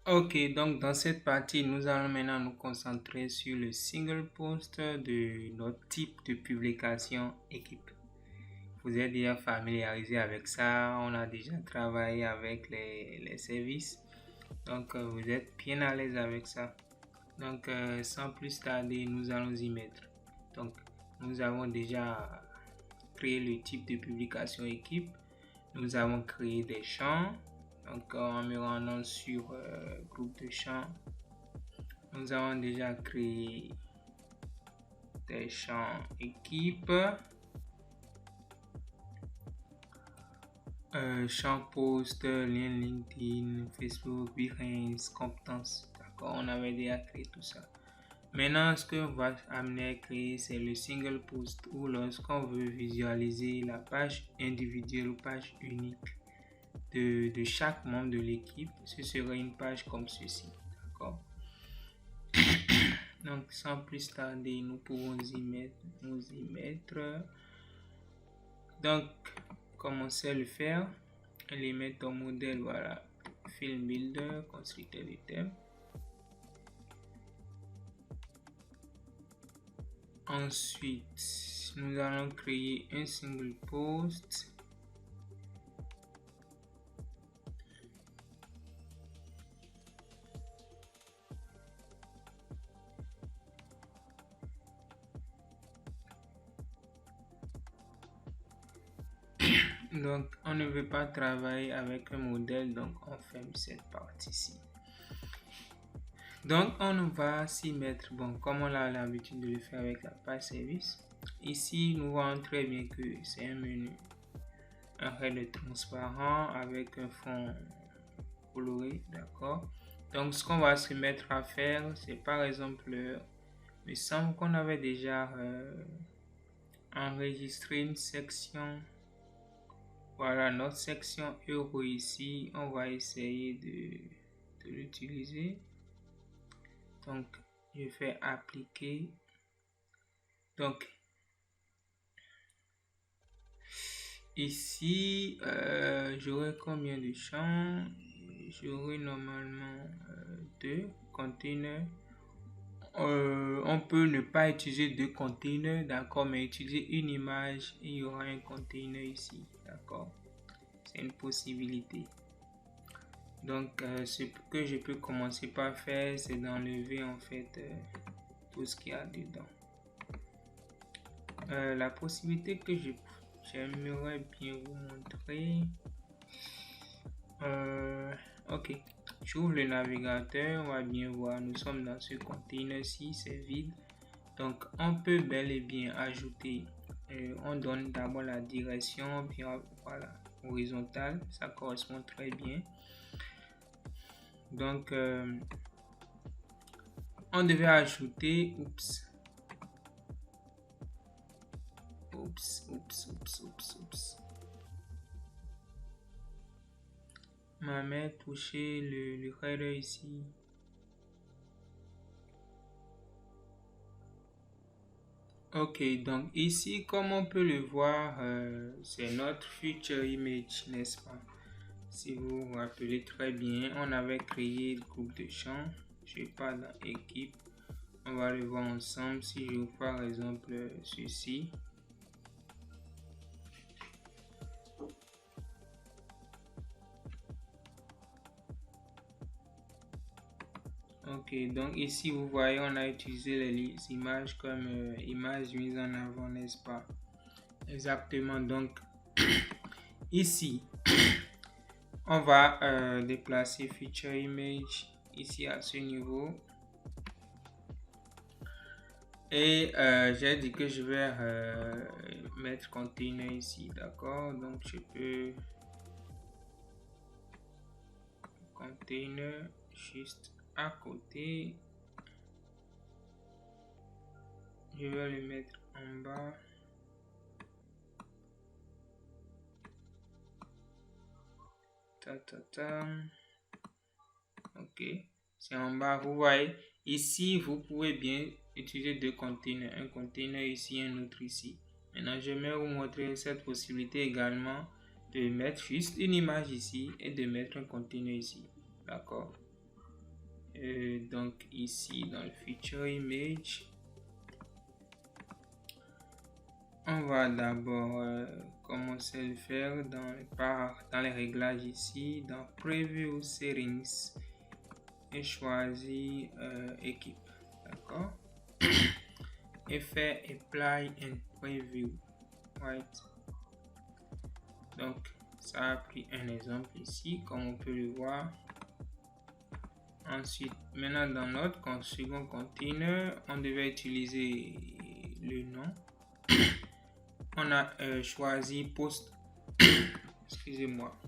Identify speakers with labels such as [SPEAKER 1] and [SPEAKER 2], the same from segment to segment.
[SPEAKER 1] Ok, donc dans cette partie, nous allons maintenant nous concentrer sur le single post de notre type de publication équipe. Vous êtes déjà familiarisé avec ça, on a déjà travaillé avec les services, donc vous êtes bien à l'aise avec ça. Donc sans plus tarder, nous allons y mettre. Donc nous avons déjà créé le type de publication équipe, nous avons créé des champs, donc en me rendant sur groupe de champs, nous avons déjà créé des champs équipe, champ post, lien LinkedIn, Facebook, Behance, compétences. D'accord, on avait déjà créé tout ça. Maintenant, ce qu'on va amener à créer, c'est le single post ou lorsqu'on veut visualiser la page individuelle ou page unique de chaque membre de l'équipe, ce serait une page comme ceci. D'accord. Donc, sans plus tarder, nous pouvons nous y mettre. Donc, commencer à le faire. Les mettre au modèle, voilà. Film Builder, constructeur de thème. Ensuite, nous allons créer un single post. Donc, on ne veut pas travailler avec un modèle, donc on ferme cette partie-ci. Donc, on va s'y mettre, bon, comme on a l'habitude de le faire avec la page service. Ici, nous voyons très bien que c'est un menu, un header transparent avec un fond coloré, d'accord. Donc, ce qu'on va se mettre à faire, c'est par exemple, il me semble qu'on avait déjà enregistré une section. Voilà, notre section euro ici, on va essayer de l'utiliser. Donc, je fais appliquer. Donc, ici, j'aurai combien de champs? J'aurai normalement deux containers. On peut ne pas utiliser deux containers, d'accord, mais utiliser une image et il y aura un container ici, d'accord. C'est une possibilité. Donc, ce que je peux commencer par faire, c'est d'enlever en fait tout ce qu'il y a dedans. La possibilité que j'aimerais bien vous montrer. Ok, j'ouvre le navigateur, on va bien voir, nous sommes dans ce container-ci, c'est vide. Donc, on peut bel et bien ajouter, on donne d'abord la direction, puis voilà, horizontale, ça correspond très bien. Donc, on devait ajouter, ma main touché le header ici. Ok, donc ici, comme on peut le voir, c'est notre future image, n'est-ce pas? Si vous vous rappelez très bien, on avait créé le groupe de champs. Je pars dans équipe. On va le voir ensemble. Si je ouvre par exemple ceci. Ok, donc ici vous voyez, on a utilisé les images comme images mises en avant, n'est-ce pas? Exactement, donc ici, on va déplacer Feature Image ici à ce niveau. Et j'ai dit que je vais mettre container ici, d'accord? Donc je peux container juste à côté. Je vais le mettre en bas. Ok, c'est en bas. Vous voyez, ici, vous pouvez bien utiliser deux containers. Un container ici, un autre ici. Maintenant, je vais vous montrer cette possibilité également de mettre juste une image ici et de mettre un container ici. D'accord. Donc ici dans le feature image, on va d'abord commencer à le faire dans les réglages ici, dans Preview Settings, et choisir équipe, d'accord, et faire Apply and Preview, right. Donc ça a pris un exemple ici, comme on peut le voir. Ensuite, maintenant dans notre second container, on devait utiliser le nom. On a choisi post excusez-moi,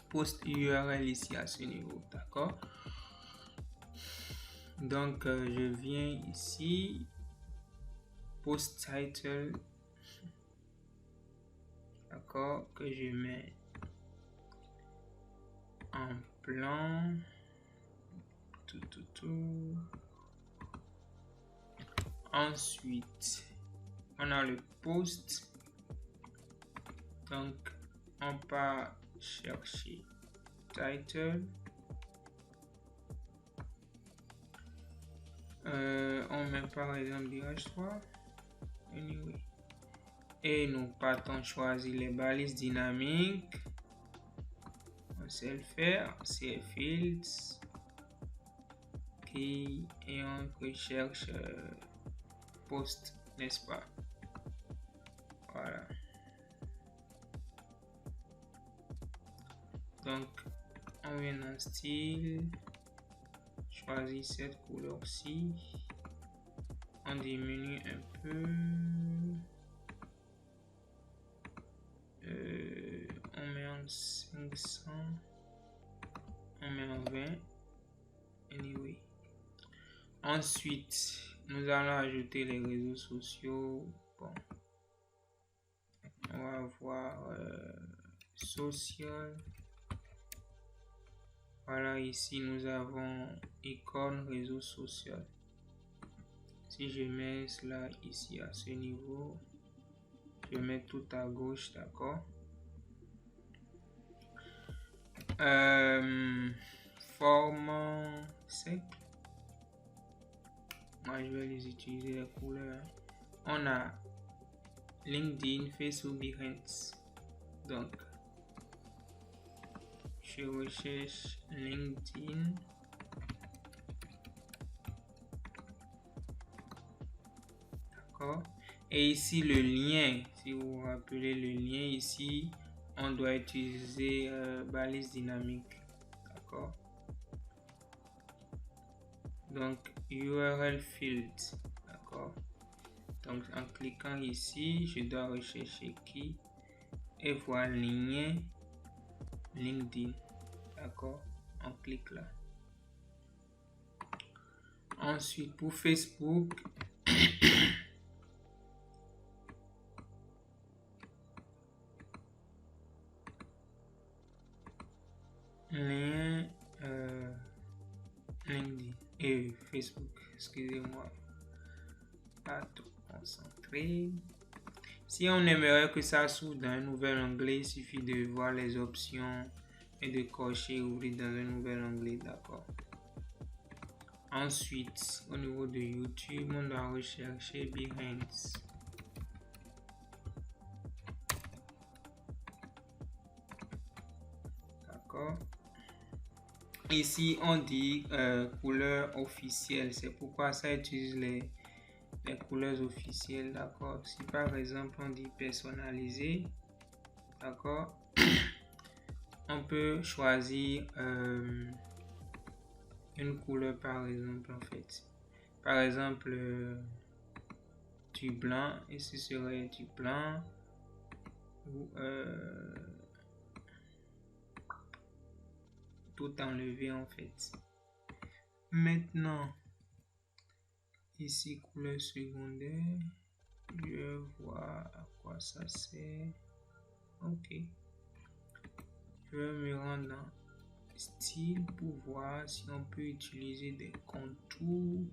[SPEAKER 1] post URL ici à ce niveau, d'accord. Donc je viens ici, post title, d'accord, que je mets en plan, tout. Ensuite on a le post, donc on part chercher title, on met par exemple DH3, anyway, et nous partons choisir les balises dynamiques. On sait le faire, c'est fields, et on recherche post, n'est-ce pas? Voilà. Donc on vient dans style, choisis cette couleur-ci, on diminue un peu, on met en 500, on met en 20, anyway. Ensuite nous allons ajouter les réseaux sociaux. Bon, on va voir social. Voilà, ici nous avons icône réseau social. Si je mets cela ici à ce niveau, je mets tout à gauche, d'accord. Forme simple, moi je vais les utiliser les couleurs. On a LinkedIn, Facebook, Behance. Donc je recherche LinkedIn, d'accord. Et ici le lien, si vous vous rappelez le lien ici, on doit utiliser balise dynamique, d'accord. Donc URL field, d'accord. Donc en cliquant ici, je dois rechercher qui, et voir lien LinkedIn, d'accord. On clique là. Ensuite pour Facebook, lien LinkedIn et Facebook, excusez-moi, pas tout concentré. Si on aimerait que ça s'ouvre dans un nouvel onglet, il suffit de voir les options et de cocher ouvrir dans un nouvel onglet, d'accord. Ensuite, au niveau de YouTube, on doit rechercher Behance. D'accord. Ici, on dit couleur officielle. C'est pourquoi ça utilise les couleurs officielles, d'accord. Si par exemple on dit personnalisé, d'accord, on peut choisir une couleur, par exemple, en fait, par exemple du blanc, et ce serait du blanc, ou tout enlevé en fait. Maintenant ici couleur secondaire, je vais voir à quoi ça sert. Ok, je vais me rendre dans style pour voir si on peut utiliser des contours.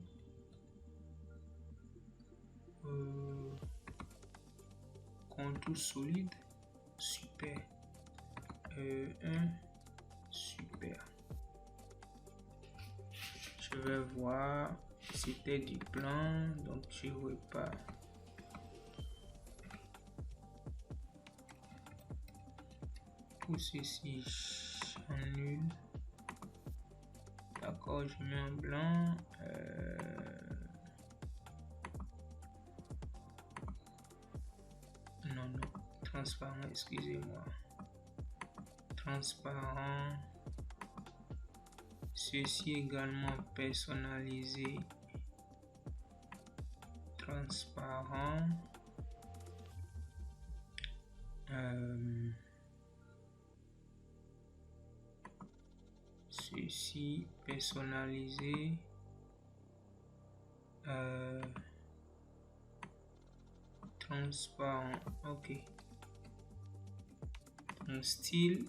[SPEAKER 1] Contour solide, super. Super. je vais voir. C'était du plan, donc je ne vois pas. Pour ceci, j'annule. D'accord, je mets en blanc. Non, transparent, excusez-moi. Transparent. Ceci également personnalisé. Transparent. Ceci personnalisé. Transparent. Ok. Mon style.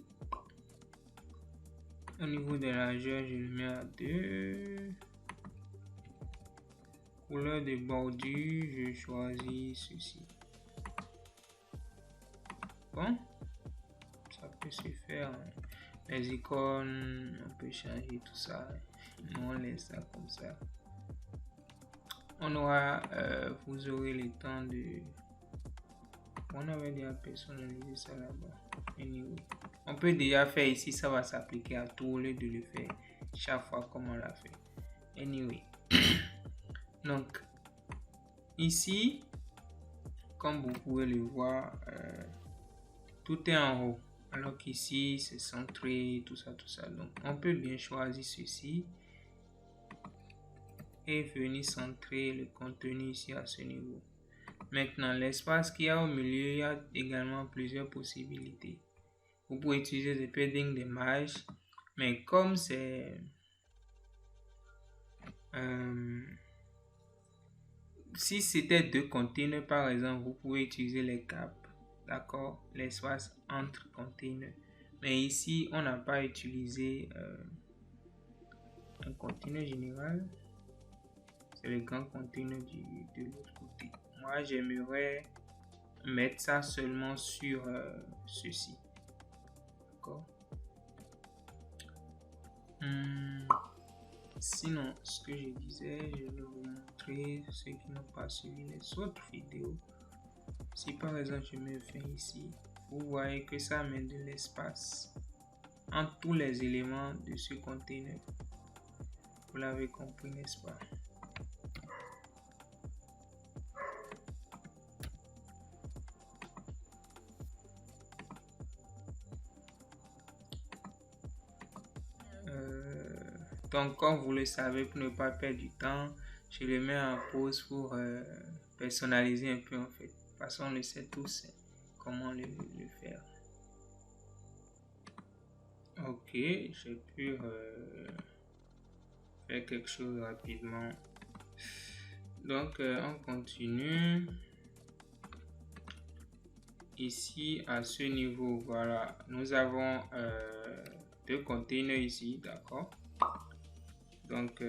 [SPEAKER 1] Au niveau de la largeur, je le mets à 2. Couleur de bordure, je choisis ceci. Bon, ça peut se faire. Les icônes, on peut changer tout ça. On laisse ça comme ça. On aura, vous aurez le temps de. On avait déjà personnalisé ça là-bas. Anyway. On peut déjà faire ici, ça va s'appliquer à tout au lieu de le faire chaque fois comme on l'a fait. Anyway. Donc, ici, comme vous pouvez le voir, tout est en haut. Alors qu'ici, c'est centré, tout ça. Donc, on peut bien choisir ceci et venir centrer le contenu ici à ce niveau. Maintenant, l'espace qu'il y a au milieu, il y a également plusieurs possibilités. Vous pouvez utiliser des paddings d'image, mais comme c'est si c'était 2 containers par exemple, vous pouvez utiliser les caps, d'accord, l'espace entre containers. Mais ici, on n'a pas utilisé un container général, c'est le grand container de l'autre côté. Moi, j'aimerais mettre ça seulement sur ceci. D'accord. Sinon, ce que je disais, je vais vous montrer ceux qui n'ont pas suivi les autres vidéos. Si par exemple je me fais ici, vous voyez que ça met de l'espace entre tous les éléments de ce container. Vous l'avez compris, n'est-ce pas? Donc, comme vous le savez, pour ne pas perdre du temps, je le mets en pause pour personnaliser un peu en fait. De toute façon, on le sait tous comment le faire. Ok, j'ai pu faire quelque chose rapidement. Donc, on continue. Ici, à ce niveau, voilà, nous avons 2 containers ici, d'accord? Donc,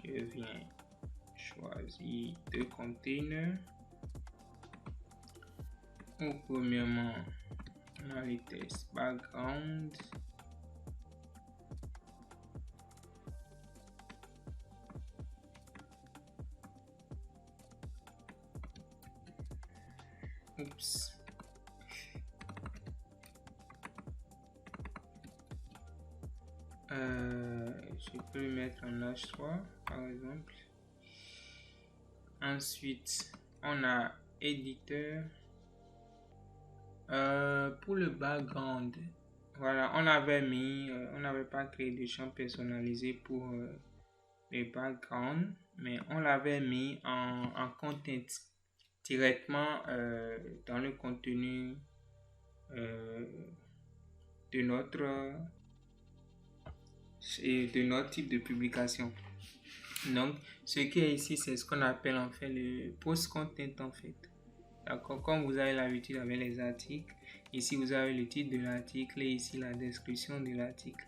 [SPEAKER 1] je viens choisir 2 containers. Premièrement, on a les tests background. Oups. Je peux le mettre en H3 par exemple. Ensuite, on a éditeur. Pour le background, voilà, on n'avait pas créé de champ personnalisé pour les backgrounds, mais on l'avait mis en content directement dans le contenu de notre type de publication. Donc, ce qui est ici, c'est ce qu'on appelle en fait le post-content en fait. D'accord, comme vous avez l'habitude avec les articles, ici vous avez le titre de l'article et ici la description de l'article.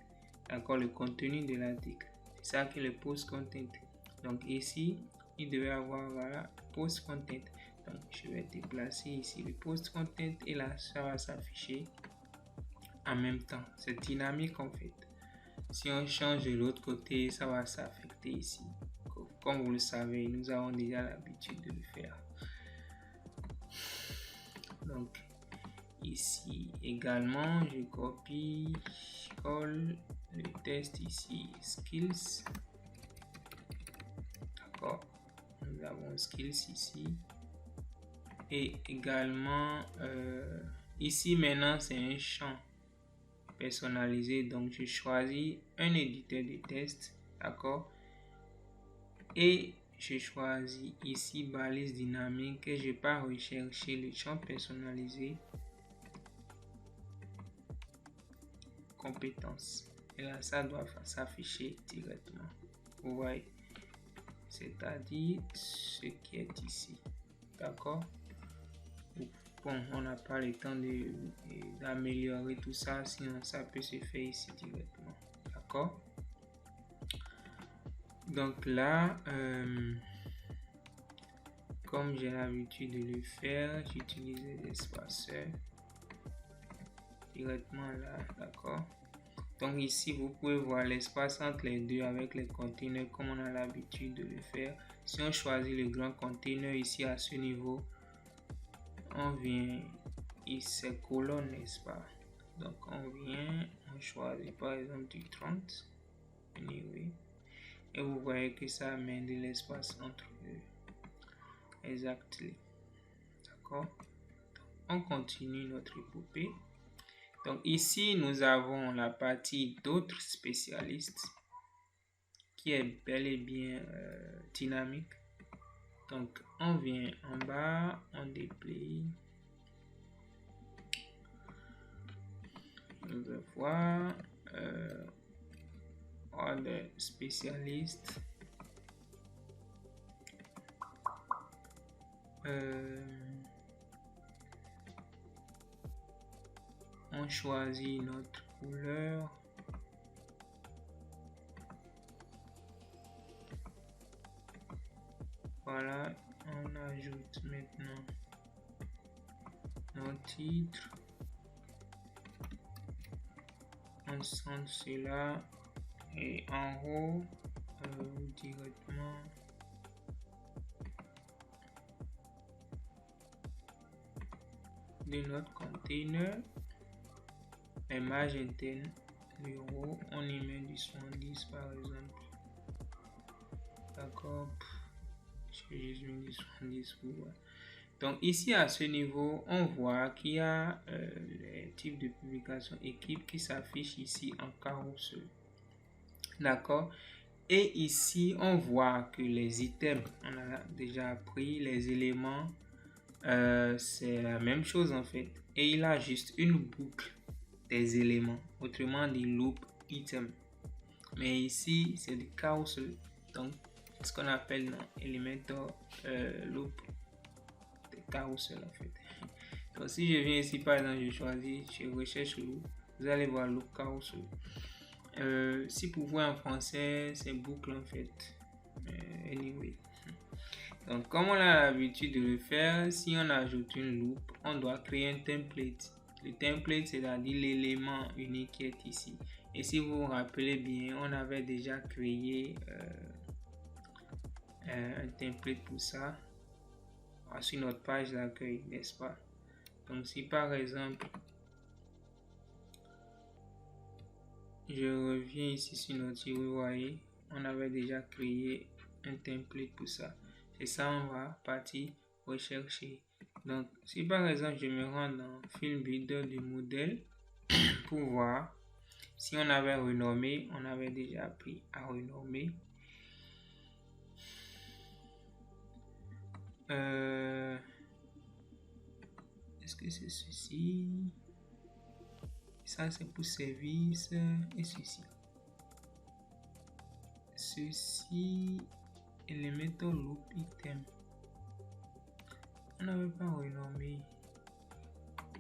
[SPEAKER 1] D'accord, le contenu de l'article. C'est ça qui est le post-content. Donc ici, il devait avoir, voilà, post-content. Donc je vais déplacer ici le post-content et là, ça va s'afficher en même temps. C'est dynamique en fait. Si on change de l'autre côté, ça va s'affecter ici. Comme vous le savez, nous avons déjà l'habitude de le faire. Donc, ici également, je copie, je colle le test ici, skills. D'accord. Nous avons skills ici. Et également, ici maintenant, c'est un champ personnalisé. Donc, je choisis un éditeur de test. D'accord. Et je choisis ici balise dynamique et je pars rechercher le champ personnalisé compétences. Et là, ça doit s'afficher directement. Vous voyez, c'est-à-dire ce qui est ici. D'accord. Bon, on n'a pas le temps d'améliorer tout ça, sinon ça peut se faire ici directement. D'accord. Donc là, comme j'ai l'habitude de le faire, j'utilise les espaceurs directement là. D'accord. Donc ici, vous pouvez voir l'espace entre les deux avec les containers comme on a l'habitude de le faire. Si on choisit le grand container ici à ce niveau, on vient ici, c'est colonne, n'est-ce pas? Donc on vient, on choisit par exemple du 30. Anyway. Et vous voyez que ça amène de l'espace entre eux. Exactement. D'accord. On continue notre épopée. Donc ici, nous avons la partie d'autres spécialistes qui est bel et bien dynamique. Donc on vient en bas, on déplie. On va voir ordre spécialiste. On choisit notre couleur. Voilà, on ajoute maintenant nos titres. On centre cela et en haut directement de notre container, les marges internes, l'euro, on y met du 70 par exemple. D'accord, j'ai juste mis du 70 pour voir. Donc ici à ce niveau, on voit qu'il y a les types de publication équipe qui s'affichent ici en carrousel. D'accord. Et ici, on voit que les items, on a déjà appris, les éléments, c'est la même chose en fait. Et il a juste une boucle des éléments, autrement dit loop item. Mais ici, c'est du carousel. Donc, ce qu'on appelle non, Elementor loop de carousel en fait. Donc, si je viens ici, par exemple, je choisis, je recherche loop, vous allez voir loop carousel. Si pour vous en français, c'est boucle en fait. Anyway. Donc, comme on a l'habitude de le faire, si on ajoute une loop, on doit créer un template. Le template, c'est-à-dire l'élément unique qui est ici. Et si vous vous rappelez bien, on avait déjà créé un template pour ça sur notre page d'accueil, n'est-ce pas? Donc, si par exemple, je reviens ici sur notre site, vous voyez, on avait déjà créé un template pour ça. C'est ça, on va partir rechercher. Donc, si par exemple, je me rends dans Film Builder du modèle pour voir si on avait renommé, on avait déjà appris à renommer. Est-ce que c'est ceci? Ça, c'est pour service et ceci. Ceci, Elementor loop item. On n'avait pas renommé.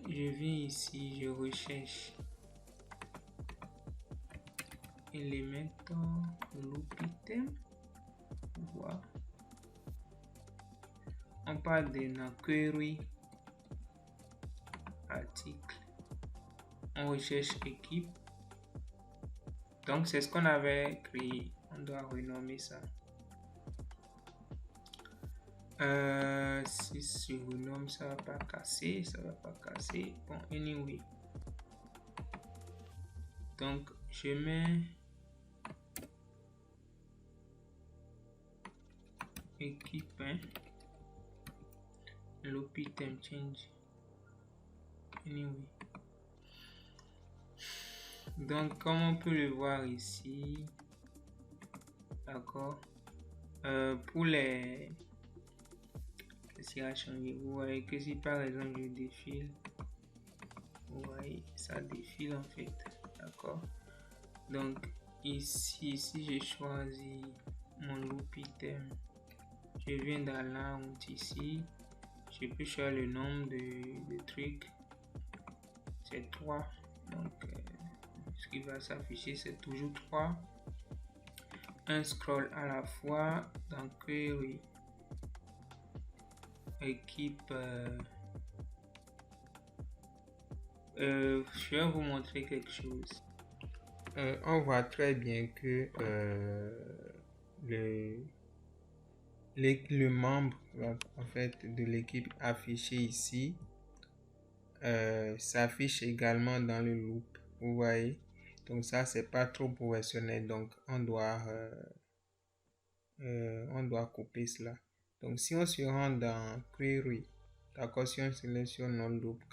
[SPEAKER 1] Je viens ici, je recherche Elementor loop item. Voir. On parle de query article. On recherche équipe. Donc c'est ce qu'on avait créé. On doit renommer ça. Si je renomme, ça va pas casser. Ça va pas casser. Bon, anyway. Donc je mets équipe, hein. Loop item change. Anyway. Donc comme on peut le voir ici, d'accord, pour les, qu'est-ce qui a changé? Vous voyez que si par exemple je défile, vous voyez ça défile en fait, d'accord. Donc ici, si je choisis mon loop item, je viens dans la honte ici, je peux choisir le nombre de trucs, c'est 3. Donc ce qui va s'afficher c'est toujours 3. Un scroll à la fois dans query équipe. Je vais vous montrer quelque chose. On voit très bien que le membre en fait de l'équipe affiché ici s'affiche également dans le loop, vous voyez. Donc ça c'est pas trop professionnel, donc on doit couper cela. Donc si on se rend dans query, d'accord, si on sélectionne non loop,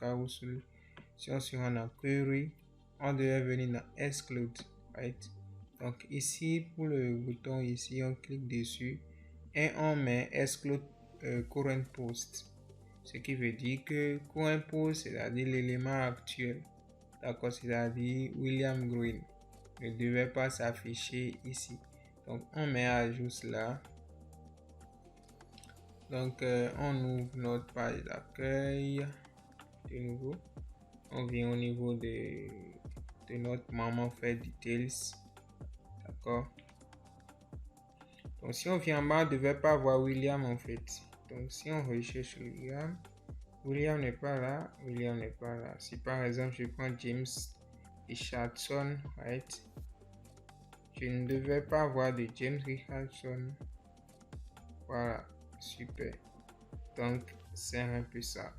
[SPEAKER 1] si on se rend dans query, on devait venir dans exclude, right? Donc ici pour le bouton ici, on clique dessus et on met exclude current post, ce qui veut dire que current post, c'est-à-dire l'élément actuel, d'accord, c'est-à-dire William Green, ne devait pas s'afficher ici. Donc on met à jour cela. Donc on ouvre notre page d'accueil de nouveau. On vient au niveau de notre maman fait details, d'accord. Donc si on vient en bas, on ne devait pas voir William en fait. Donc si on recherche William n'est pas là, William n'est pas là. Si par exemple je prends James Richardson, right, je ne devais pas voir de James Richardson. Voilà, super. Donc c'est un peu ça.